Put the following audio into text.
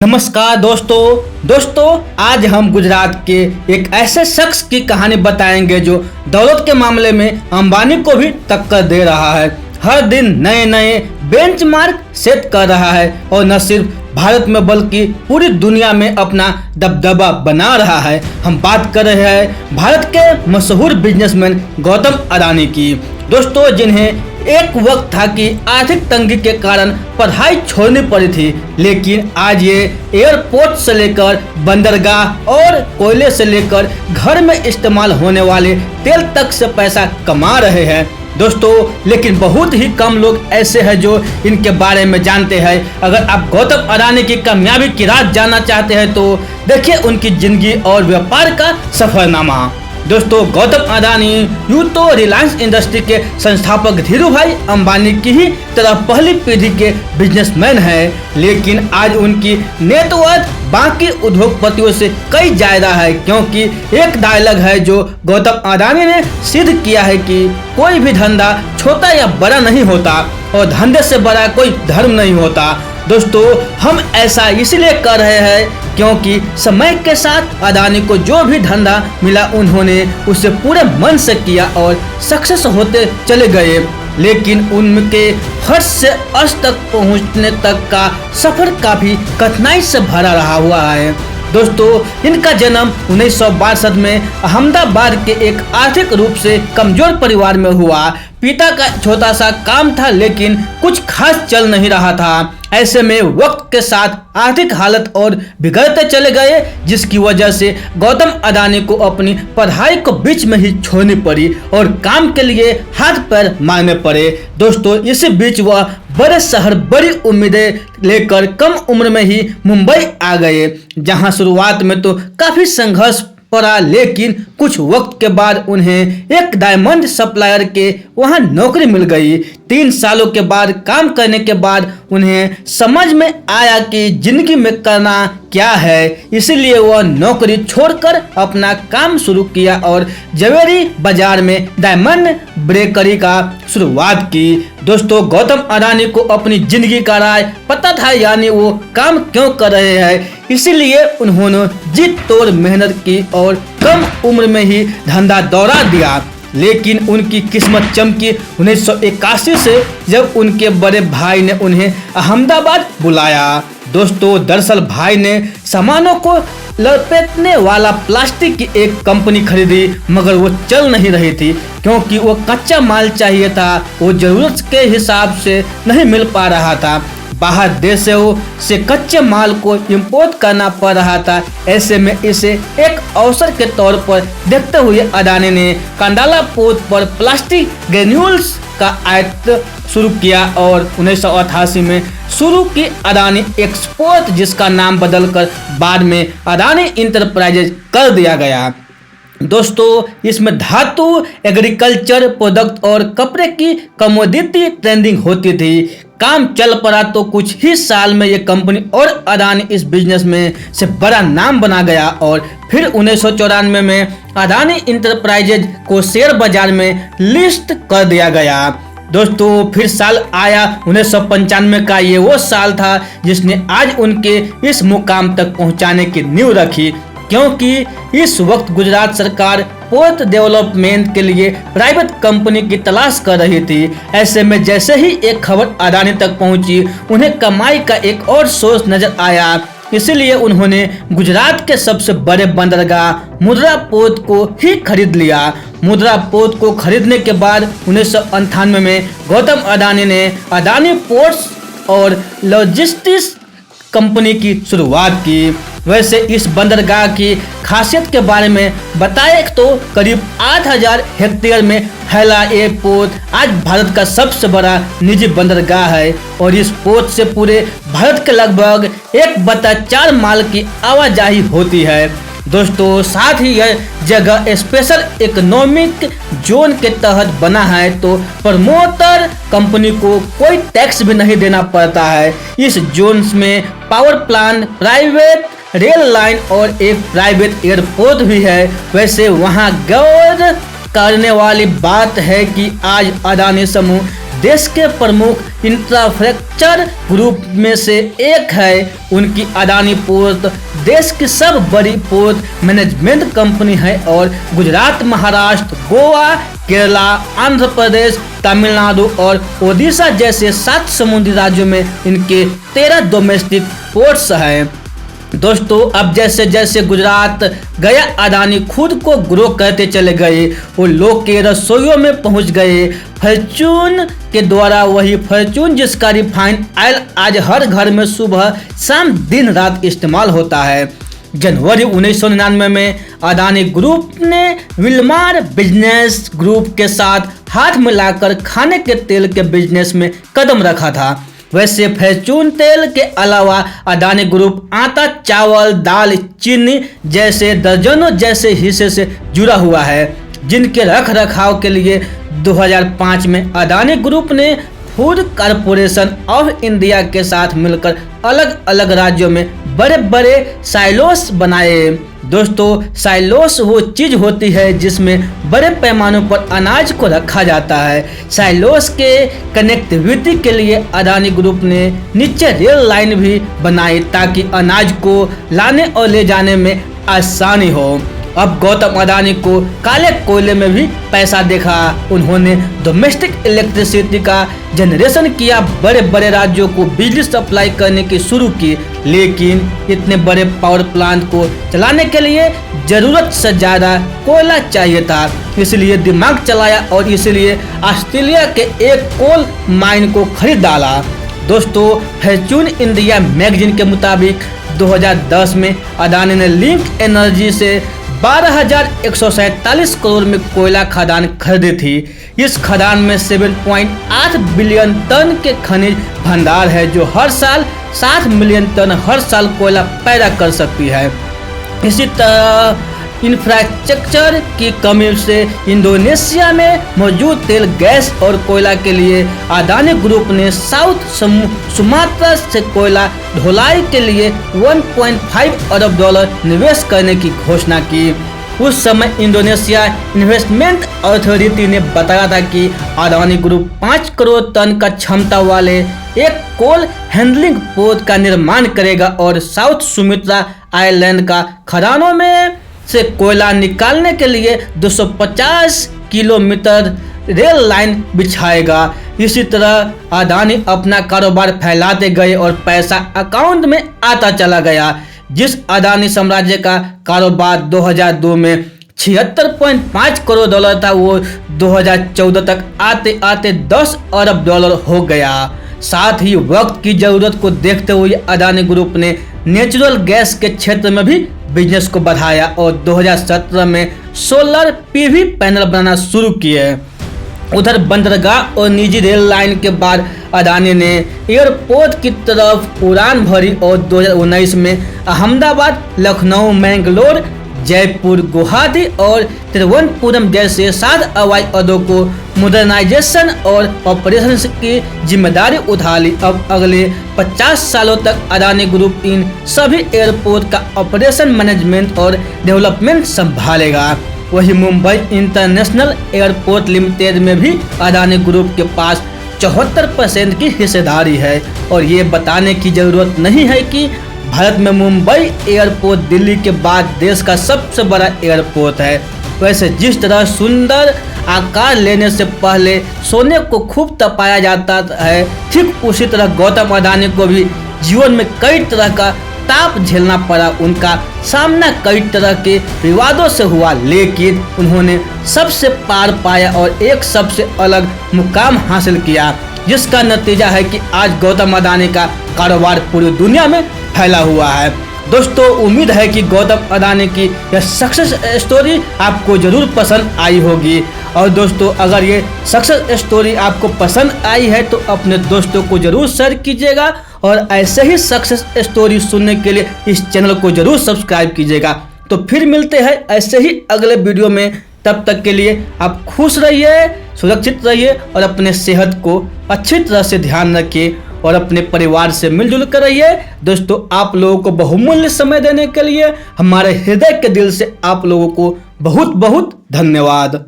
नमस्कार दोस्तों आज हम गुजरात के एक ऐसे शख्स की कहानी बताएंगे जो दौलत के मामले में अंबानी को भी टक्कर दे रहा है। हर दिन नए नए बेंचमार्क सेट कर रहा है और न सिर्फ भारत में बल्कि पूरी दुनिया में अपना दबदबा बना रहा है। हम बात कर रहे हैं भारत के मशहूर बिजनेसमैन गौतम अडानी की। दोस्तों, जिन्हें एक वक्त था कि आर्थिक तंगी के कारण पढ़ाई छोड़नी पड़ी थी, लेकिन आज ये एयरपोर्ट से लेकर बंदरगाह और कोयले से लेकर घर में इस्तेमाल होने वाले तेल तक से पैसा कमा रहे हैं। दोस्तों, लेकिन बहुत ही कम लोग ऐसे हैं जो इनके बारे में जानते हैं। अगर आप गौतम अडानी की कामयाबी की राज जानना चाहते हैं तो देखिए उनकी जिंदगी और व्यापार का सफरनामा। दोस्तों, गौतम अडानी यूं तो रिलायंस इंडस्ट्री के संस्थापक धीरूभाई अंबानी की ही तरह पहली पीढ़ी के बिजनेसमैन हैं, लेकिन आज उनकी नेटवर्थ बाकी उद्योगपतियों से कई ज्यादा है, क्योंकि एक डायलॉग है जो गौतम अडानी ने सिद्ध किया है कि कोई भी धंधा छोटा या बड़ा नहीं होता और धंधे से बड़ा कोई धर्म नहीं होता। दोस्तों, हम ऐसा इसलिए कर रहे हैं क्योंकि समय के साथ अडानी को जो भी धंधा मिला उन्होंने उसे पूरे मन से किया और सक्सेस होते चले गए, लेकिन उनके फर्श से अस्त तक पहुंचने तक का सफर काफी कठिनाई से भरा रहा हुआ है। दोस्तों, इनका जन्म 1962 में अहमदाबाद के एक आर्थिक रूप से कमजोर परिवार में हुआ। पिता का छोटा सा काम था, लेकिन कुछ खास चल नहीं रहा था। ऐसे में वक्त के साथ आर्थिक हालत और बिगड़ते चले गए, जिसकी वजह से गौतम अडानी को अपनी पढ़ाई को बीच में ही छोड़नी पड़ी और काम के लिए हाथ पैर मारने पड़े। दोस्तों, इसी बीच वह बड़े शहर बड़ी उम्मीदें लेकर कम उम्र में ही मुंबई आ गए, जहां शुरुआत में तो काफी संघर्ष पड़ा, लेकिन कुछ वक्त के बाद उन्हें एक डायमंड सप्लायर के वहां नौकरी मिल गई। 3 सालों के बाद काम करने के बाद उन्हें समझ में आया कि जिंदगी में करना क्या है, इसलिए वह नौकरी छोड़कर अपना काम शुरू किया और जवेरी बाजार में डायमंड ब्रेकरी का शुरुआत की। दोस्तों, गौतम अडानी को अपनी जिंदगी का राज पता था, यानी वो काम क्यों कर रहे हैं, इसीलिए उन्होंने जी तोड़ मेहनत की और कम उम्र में ही धंधा दौड़ा दिया। लेकिन उनकी किस्मत चमकी 1981 से, जब उनके बड़े भाई ने उन्हें अहमदाबाद बुलाया। दोस्तों, दरअसल भाई ने सामानों को लपेटने वाला प्लास्टिक की एक कंपनी खरीदी, मगर वो चल नहीं रही थी क्योंकि वो कच्चा माल चाहिए था, वो जरूरत के हिसाब से नहीं मिल पा रहा था। बाहर देशों से कच्चे माल को इंपोर्ट करना पड़ रहा था। ऐसे में इसे एक अवसर के तौर पर देखते हुए अडानी ने कंडाला पोर्ट पर प्लास्टिक ग्रेन्यूल्स का आयात शुरू किया और 1988 में शुरू की अडानी एक्सपोर्ट, जिसका नाम बदलकर बाद में अडानी इंटरप्राइजेज कर दिया गया। दोस्तों, इसमें धातु, एग्रीकल्चर प्रोडक्ट और कपड़े की कमोडिटी ट्रेडिंग होती थी। काम चल पड़ा तो कुछ ही साल में ये कंपनी और अडानी इस बिजनेस में से बड़ा नाम बना गया और फिर 1994 में अडानी इंटरप्राइजेज को शेयर बाजार में लिस्ट कर दिया गया। दोस्तों, फिर साल आया 1995 का। ये वो साल था जिसने आज उनके इस मुकाम तक पहुंचाने की नींव रखी, क्योंकि इस वक्त गुजरात सरकार पोर्ट डेवलपमेंट के लिए प्राइवेट कंपनी की तलाश कर रही थी। ऐसे में जैसे ही एक खबर अडानी तक पहुंची, उन्हें कमाई का एक और सोर्स नजर आया, इसलिए उन्होंने गुजरात के सबसे बड़े बंदरगाह मुंद्रा पोर्ट को ही खरीद लिया। मुंद्रा पोर्ट को खरीदने के बाद 1998 में गौतम अडानी ने अडानी पोर्ट्स और लॉजिस्टिक्स कंपनी की शुरुआत की। वैसे इस बंदरगाह की खासियत के बारे में बताएं तो करीब 8000 हेक्टेयर में फैला ये पोर्ट आज भारत का सबसे बड़ा निजी बंदरगाह है और इस पोर्ट से पूरे भारत के लगभग 1/4 माल की आवाजाही होती है। दोस्तों, साथ ही यह जगह स्पेशल इकोनॉमिक जोन के तहत बना है, तो प्रमोटर कंपनी को कोई टैक्स भी नहीं देना पड़ता है। इस जोन में power plant, private rail line और एक प्राइवेट एयरपोर्ट भी है। वैसे वहां गौर करने वाली बात है कि आज अडानी समूह देश के प्रमुख इंफ्रास्ट्रक्चर ग्रुप में से एक है। उनकी अदानी पोर्ट देश की सब बड़ी पोर्ट मैनेजमेंट कंपनी है और गुजरात, महाराष्ट्र, गोवा, केरला, आंध्र प्रदेश, तमिलनाडु और ओडिशा जैसे 7 समुद्री राज्यों में इनके 13 डोमेस्टिक पोर्ट्स हैं। दोस्तों, अब जैसे जैसे गुजरात गया अदानी खुद को ग्रो करते चले गए, वो लोग के रसोइयों में पहुंच गए। फॉर्च्यून के द्वारा वही फॉर्च्यून जिसका रिफाइंड ऑयल आज हर घर में सुबह शाम दिन रात इस्तेमाल होता है। जनवरी 1999 में अदानी ग्रुप ने विलमार बिजनेस ग्रुप के साथ हाथ मिलाकर खाने के तेल के बिजनेस में कदम रखा था। वैसे फॉर्च्यून तेल के अलावा अदानी ग्रुप आटा, चावल, दाल, चीनी जैसे दर्जनों जैसे हिस्से से जुड़ा हुआ है, जिनके रख रखाव के लिए 2005 में अदानी ग्रुप ने फूड कॉरपोरेशन ऑफ इंडिया के साथ मिलकर अलग अलग राज्यों में बड़े बड़े साइलोस बनाए। दोस्तों, साइलोस वो चीज होती है जिसमें बड़े पैमानों पर अनाज को रखा जाता है। साइलोस के कनेक्टिविटी के लिए अदानी ग्रुप ने नीचे रेल लाइन भी बनाई ताकि अनाज को लाने और ले जाने में आसानी हो। अब गौतम अदानी को काले कोयले में भी पैसा देखा। उन्होंने डोमेस्टिक इलेक्ट्रिसिटी का जनरेशन किया, बड़े बड़े राज्यों को बिजली सप्लाई करने की शुरू की, लेकिन इतने बड़े पावर प्लांट को चलाने के लिए जरूरत से ज़्यादा कोयला चाहिए था। इसलिए दिमाग चलाया और इसलिए ऑस्ट्रेलिया के एक कोल माइन को खरीद डाला। दोस्तों, फॉर्च्यून इंडिया मैगजीन के मुताबिक 2010 में अदानी ने लिंक एनर्जी से 12,147 करोड़ में कोयला खदान खरीदी थी। इस खदान में 7.8 बिलियन टन के खनिज भंडार है, जो हर साल 7 मिलियन टन हर साल कोयला पैदा कर सकती है। इसी तरह इंफ्रास्ट्रक्चर की कमी से इंडोनेशिया में मौजूद तेल, गैस और कोयला के लिए अदानी ग्रुप ने साउथ सुमात्रा से कोयला ढुलाई के लिए 1.5 अरब डॉलर निवेश करने की घोषणा की। उस समय इंडोनेशिया इन्वेस्टमेंट अथॉरिटी ने बताया था कि अदानी ग्रुप 5 करोड़ टन का क्षमता वाले एक कोल हैंडलिंग पोर्ट का निर्माण करेगा और साउथ सुमित्रा आइलैंड का खदानों में से कोयला निकालने के लिए 250 किलोमीटर रेल लाइन बिछाएगा। इसी तरह अदानी अपना कारोबार फैलाते गए और पैसा अकाउंट में आता चला गया। जिस अदानी साम्राज्य का कारोबार 2002 में 76.5 करोड़ डॉलर था, वो 2014 तक आते आते 10 अरब डॉलर हो गया। साथ ही वक्त की जरूरत को देखते हुए अदानी ग्रुप ने नेचुरल गैस के क्षेत्र में भी बिजनेस को बढ़ाया और 2017 में सोलर पीवी पैनल बनाना शुरू किए। उधर बंदरगाह और निजी रेल लाइन के बाद अदानी ने एयरपोर्ट की तरफ उड़ान भरी और 2019 में अहमदाबाद, लखनऊ, मैंगलोर, जयपुर, गुवाहाटी और तिरुवनंतपुरम जैसे 7 हवाई अड्डों को मॉडर्नाइजेशन और ऑपरेशन की जिम्मेदारी उठा ली। अब अगले 50 सालों तक अदानी ग्रुप इन सभी एयरपोर्ट का ऑपरेशन, मैनेजमेंट और डेवलपमेंट संभालेगा। वही मुंबई इंटरनेशनल एयरपोर्ट लिमिटेड में भी अदानी ग्रुप के पास 74% की हिस्सेदारी है। और ये बताने की जरूरत नहीं है कि भारत में मुंबई एयरपोर्ट दिल्ली के बाद देश का सबसे बड़ा एयरपोर्ट है। वैसे जिस तरह सुंदर आकार लेने से पहले सोने को खूब तपाया जाता है, ठीक उसी तरह गौतम अदानी को भी जीवन में कई तरह का ताप झेलना पड़ा। उनका सामना कई तरह के विवादों से हुआ, लेकिन उन्होंने सबसे पार पाया और एक सबसे अलग मुकाम हासिल किया, जिसका नतीजा है कि आज गौतम अदानी का कारोबार पूरी दुनिया में फैला हुआ है। दोस्तों, उम्मीद है कि गौतम अदानी की यह सक्सेस स्टोरी आपको जरूर पसंद आई होगी। और दोस्तों, अगर ये सक्सेस स्टोरी आपको पसंद आई है तो अपने दोस्तों को जरूर शेयर कीजिएगा और ऐसे ही सक्सेस स्टोरी सुनने के लिए इस चैनल को जरूर सब्सक्राइब कीजिएगा। तो फिर मिलते हैं ऐसे ही अगले वीडियो में। तब तक के लिए आप खुश रहिए, सुरक्षित रहिए और अपने सेहत को अच्छी तरह से ध्यान रखिए और अपने परिवार से मिलजुल कर रहिए। दोस्तों, आप लोगों को बहुमूल्य समय देने के लिए हमारे हृदय के दिल से आप लोगों को बहुत बहुत धन्यवाद।